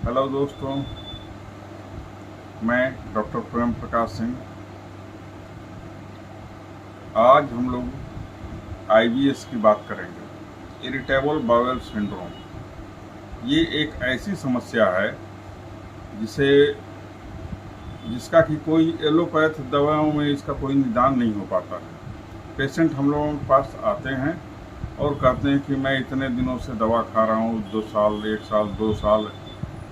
Hello दोस्तों, मैं doctor Prem Prakash Singh. आज हम लोग आईबीएस की बात करेंगे। इरिटेबल बाउल सिंड्रोम ये एक ऐसी समस्या है जिसका कि कोई एलोपैथ दवाओं में इसका कोई निदान नहीं हो पाता है। पेशेंट हम लोगों के पास आते हैं और कहते हैं कि मैं इतने दिनों से दवा खा रहा हूँ, 2 साल, 1 साल, 2 साल,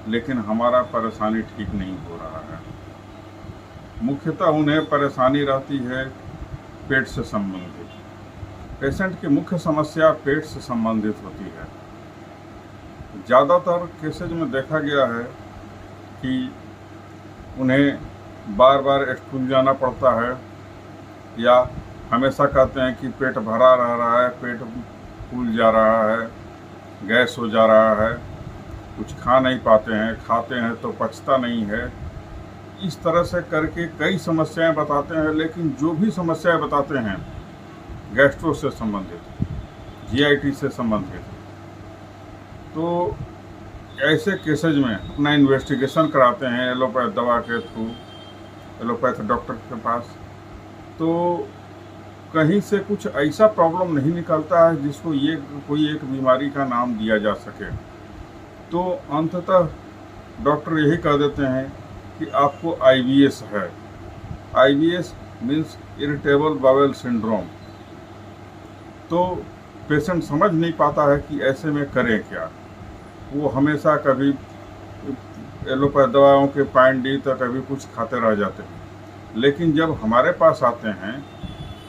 लेकिन हमारा परेशानी ठीक नहीं हो रहा है। मुख्यतः उन्हें परेशानी रहती है पेट से संबंधित। पेशेंट की मुख्य समस्या पेट से संबंधित होती है। ज़्यादातर केसेज में देखा गया है कि उन्हें बार बार स्कूल जाना पड़ता है या हमेशा कहते हैं कि पेट भरा रह रहा है, पेट फूल जा रहा है, गैस हो जा रहा है, कुछ खा नहीं पाते हैं, खाते हैं तो पचता नहीं है। इस तरह से करके कई समस्याएं बताते हैं, लेकिन जो भी समस्याएं बताते हैं गैस्ट्रो से संबंधित, जीआईटी से संबंधित, तो ऐसे केसेज में अपना इन्वेस्टिगेशन कराते हैं एलोपैथ दवा के थ्रू, एलोपैथ डॉक्टर के पास। तो कहीं से कुछ ऐसा प्रॉब्लम नहीं निकलता है जिसको ये कोई एक बीमारी का नाम दिया जा सके। तो अंततः डॉक्टर यही कह देते हैं कि आपको आईबीएस है। IBS means irritable bowel syndrome. तो पेशेंट समझ नहीं पाता है कि ऐसे में करें क्या। वो हमेशा कभी एलोपैथ दवाओं के पॉइंट डी तो कभी कुछ खाते रह जाते हैं। लेकिन जब हमारे पास आते हैं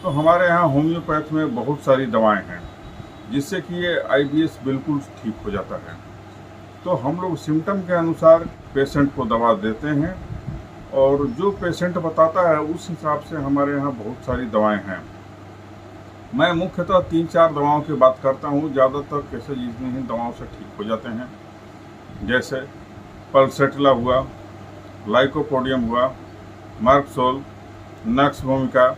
तो हमारे यहाँ होम्योपैथ में बहुत सारी दवाएं हैं जिससे कि ये आईबीएस बिल्कुल ठीक हो जाता है। तो हम लोग सिम्टम के अनुसार पेशेंट को दवा देते हैं और जो पेशेंट बताता है उस हिसाब से हमारे यहाँ बहुत सारी दवाएं हैं। मैं मुख्यतः 3-4 दवाओं की बात करता हूँ। ज़्यादातर केसेज इन्हीं दवाओं से ठीक हो जाते हैं, जैसे पल्सेटला हुआ, लाइकोपोडियम हुआ, मार्कसोल, नक्स भूमिका।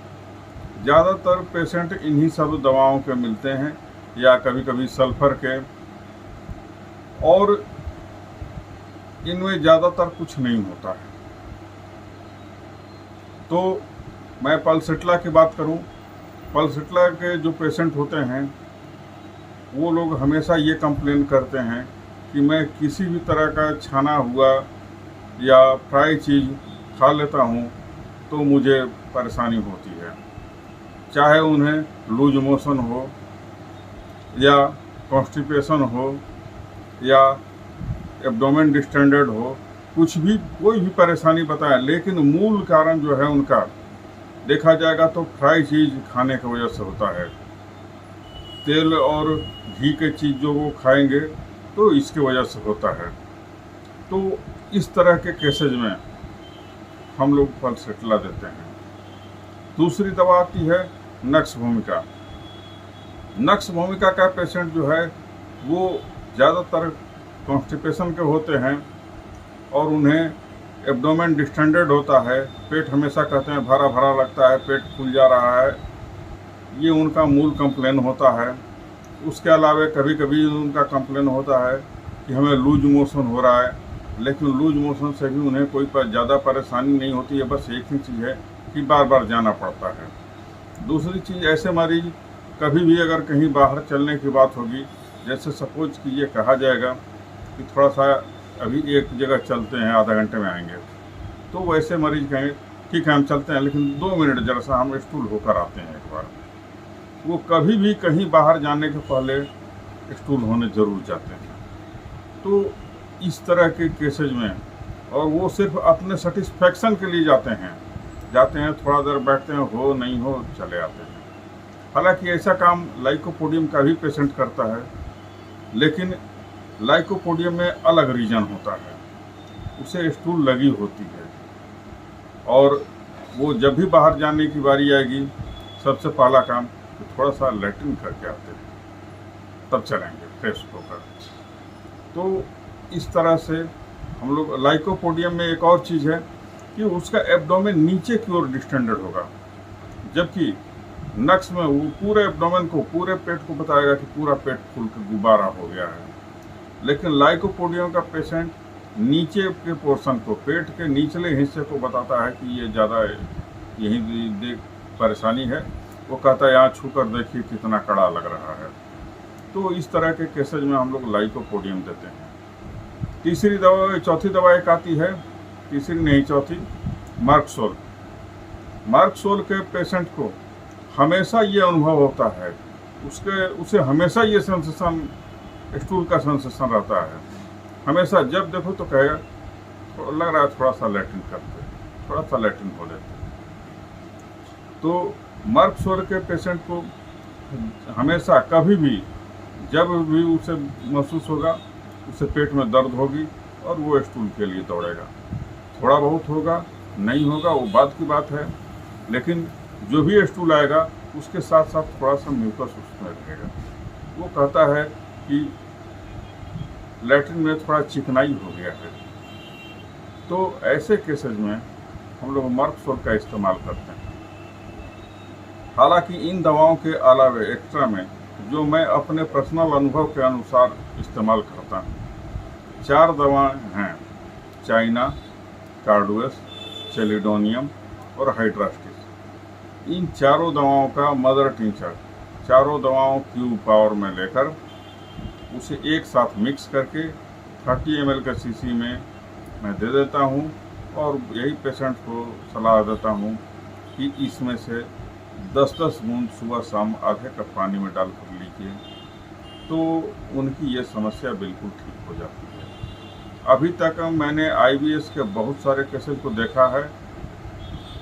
ज़्यादातर पेशेंट इन्हीं सब दवाओं के मिलते हैं या कभी कभी सल्फर के, और इनमें ज़्यादातर कुछ नहीं होता है। तो मैं पल्सेटला की बात करूं, पल्सेटला के जो पेशेंट होते हैं वो लोग हमेशा ये कंप्लेन करते हैं कि मैं किसी भी तरह का छाना हुआ या फ्राई चीज़ खा लेता हूं तो मुझे परेशानी होती है, चाहे उन्हें लूज मोशन हो या कॉन्स्टिपेशन हो या एब्डोमेन डिस्टेंडेड हो, कुछ भी कोई भी परेशानी बताएं, लेकिन मूल कारण जो है उनका देखा जाएगा तो फ्राई चीज़ खाने की वजह से होता है। तेल और घी के चीज़ जो वो खाएंगे तो इसके वजह से होता है। तो इस तरह के केसेज में हम लोग पल्सेटला देते हैं। दूसरी दवा आती है नक्स भूमिका। नक्स भूमिका का पेशेंट जो है वो ज़्यादातर कॉन्स्टिपेशन के होते हैं और उन्हें एब्डोमेन डिस्टेंडेड होता है, पेट हमेशा कहते हैं भरा भरा लगता है, पेट फूल जा रहा है, ये उनका मूल कंप्लेन होता है। उसके अलावा कभी कभी उनका कंप्लेन होता है कि हमें लूज मोशन हो रहा है, लेकिन लूज मोशन से भी उन्हें कोई ज़्यादा परेशानी नहीं होती है, बस एक ही चीज़ है कि बार बार जाना पड़ता है। दूसरी चीज़, ऐसे मरीज कभी भी अगर कहीं बाहर चलने की बात होगी, जैसे सपोज कि ये कहा जाएगा कि थोड़ा सा अभी एक जगह चलते हैं, आधा घंटे में आएंगे, तो वैसे मरीज कहेंगे ठीक है हम चलते हैं, लेकिन 2 मिनट जरा सा हम स्टूल होकर आते हैं एक बार। वो कभी भी कहीं बाहर जाने के पहले स्टूल होने ज़रूर जाते हैं। तो इस तरह के केसेज में, और वो सिर्फ अपने सेटिस्फैक्शन के लिए जाते हैं, थोड़ा देर बैठते हैं, हो नहीं हो चले आते हैं। हालांकि ऐसा काम लाइकोपोडियम का भी पेशेंट करता है, लेकिन लाइकोपोडियम में अलग रीजन होता है, उसे स्टूल लगी होती है, और वो जब भी बाहर जाने की बारी आएगी सबसे पहला काम तो थोड़ा सा लैट्रिन करके आते हैं, तब चलेंगे फ्रेश होकर। तो इस तरह से हम लोग, लाइकोपोडियम में एक और चीज़ है कि उसका एब्डोमेन नीचे की ओर डिस्टेंडेड होगा, जबकि नक्स में वो पूरे एब्डोमेन को, पूरे पेट को बताएगा कि पूरा पेट फूल के गुब्बारा हो गया है। लेकिन लाइकोपोडियम का पेशेंट नीचे के पोर्शन को, पेट के निचले हिस्से को बताता है कि ये ज़्यादा यही देख परेशानी है। वो कहता है यहाँ छू कर देखिए कितना कड़ा लग रहा है। तो इस तरह के केसेज में हम लोग लाइकोपोडियम देते हैं। चौथी दवा एक आती है, तीसरी नहीं चौथी, मार्कसोल। मार्कसोल के पेशेंट को हमेशा ये अनुभव होता है, उसे हमेशा ये सेंसेशन, स्टूल का सेंसेशन रहता है। हमेशा जब देखो तो कहेगा लग रहा है थोड़ा सा लैट्रिन करते, थोड़ा सा लैट्रिन हो लेते। तो मार्कसोल के पेशेंट को हमेशा कभी भी जब भी उसे महसूस होगा, उसे पेट में दर्द होगी और वो स्टूल के लिए दौड़ेगा। थोड़ा बहुत होगा, नहीं होगा, वो बात की बात है, लेकिन जो भी स्टूल आएगा उसके साथ साथ थोड़ा सा म्यूकस उसमें रहेगा। वो कहता है कि लैट्रिन में थोड़ा चिकनाई हो गया है। तो ऐसे केसेज में हम लोग मार्कसोल का इस्तेमाल करते हैं। हालांकि इन दवाओं के अलावा एक्स्ट्रा में जो मैं अपने पर्सनल अनुभव के अनुसार इस्तेमाल करता हूँ, 4 दवाएं हैं, चाइना, कार्डुएस, चेलिडोनियम और हाइड्रास्टिस। इन चारों दवाओं का मदर टिंचर, चारों दवाओं क्यूब पावर में लेकर उसे एक साथ मिक्स करके 30 ml के शीशी में मैं दे देता हूँ और यही पेशेंट को सलाह देता हूँ कि इसमें से 10-10 बूंद सुबह शाम आधे कप पानी में डाल कर लीजिए, तो उनकी ये समस्या बिल्कुल ठीक हो जाती है। अभी तक मैंने IBS के बहुत सारे केसेस को देखा है।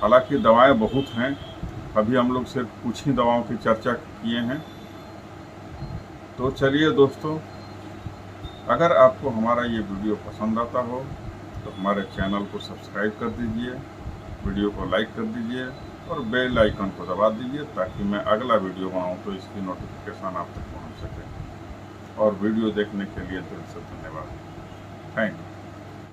हालांकि दवाएं बहुत हैं, अभी हम लोग सिर्फ कुछ ही दवाओं की चर्चा किए हैं। तो चलिए दोस्तों, अगर आपको हमारा ये वीडियो पसंद आता हो तो हमारे चैनल को सब्सक्राइब कर दीजिए, वीडियो को लाइक कर दीजिए और बेल आइकन को दबा दीजिए ताकि मैं अगला वीडियो बनाऊं तो इसकी नोटिफिकेशन आप तक पहुंच सके। और वीडियो देखने के लिए दिल से धन्यवाद। Thank you.